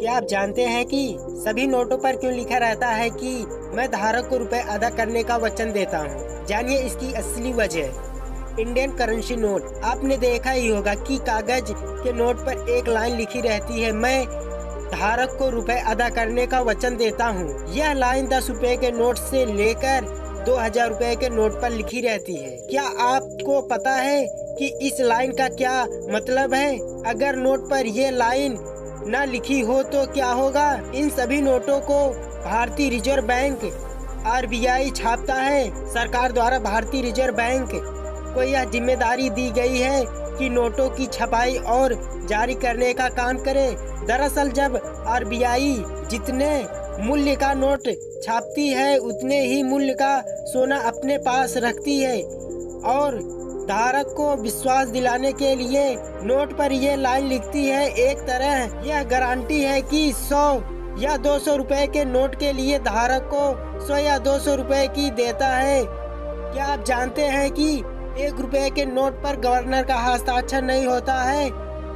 क्या आप जानते हैं कि सभी नोटों पर क्यों लिखा रहता है कि मैं धारक को रुपए अदा करने का वचन देता हूँ? जानिए इसकी असली वजह। Indian currency note. आपने देखा ही होगा कि कागज के नोट पर एक लाइन लिखी रहती है, मैं धारक को रुपए अदा करने का वचन देता हूँ। यह लाइन 10 रुपए के नोट से लेकर 2000 रुपए के नोट पर लिखी रहती है। क्या आपको पता है कि इस लाइन का क्या मतलब है? अगर नोट पर यह लाइन न लिखी हो तो क्या होगा? इन सभी नोटों को भारतीय रिजर्व बैंक RBI छापता है। सरकार द्वारा भारतीय रिजर्व बैंक को यह जिम्मेदारी दी गई है कि नोटों की छपाई और जारी करने का काम करे। दरअसल जब RBI जितने मूल्य का नोट छापती है उतने ही मूल्य का सोना अपने पास रखती है और धारक को विश्वास दिलाने के लिए नोट पर यह लाइन लिखती है। एक तरह यह गारंटी है कि 100 या 200 रुपए के नोट के लिए धारक को 100 या 200 रुपए की देता है। क्या आप जानते हैं कि 1 रुपए के नोट पर गवर्नर का हस्ताक्षर नहीं होता है?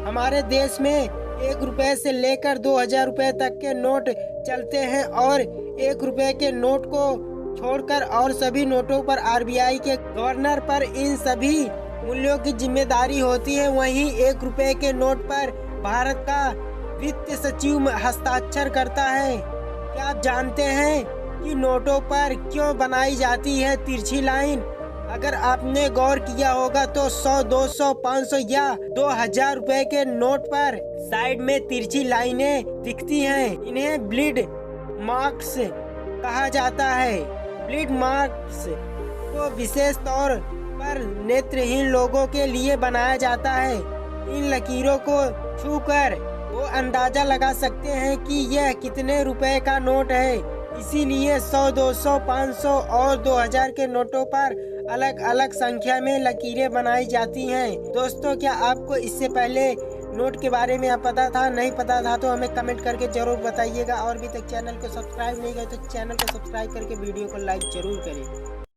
हमारे देश में 1 रुपए से लेकर 2000 रुपए तक के नोट चलते हैं और 1 रुपए के नोट को छोड़कर और सभी नोटों पर RBI के गवर्नर पर इन सभी मूल्यों की जिम्मेदारी होती है। वहीं 1 रुपए के नोट पर भारत का वित्त सचिव हस्ताक्षर करता है। क्या आप जानते हैं कि नोटों पर क्यों बनाई जाती है तिरछी लाइन? अगर आपने गौर किया होगा तो 100, 200, 500 या 2000 रुपए के नोट पर साइड में तिरछी लाइनें दिखती हैं। इन्हें ब्लीड मार्क्स कहा जाता है। ब्लीड मार्क्स को विशेष तौर पर नेत्रहीन लोगों के लिए बनाया जाता है। इन लकीरों को छूकर वो अंदाजा लगा सकते हैं कि यह कितने रुपए का नोट है। इसीलिए 100, 200, 500 और 2000 के नोटों पर अलग अलग संख्या में लकीरें बनाई जाती हैं। दोस्तों, क्या आपको इससे पहले नोट के बारे में पता था? नहीं पता था तो हमें कमेंट करके जरूर बताइएगा। और अभी तक चैनल को सब्सक्राइब नहीं किया तो चैनल को सब्सक्राइब करके वीडियो को लाइक जरूर करें।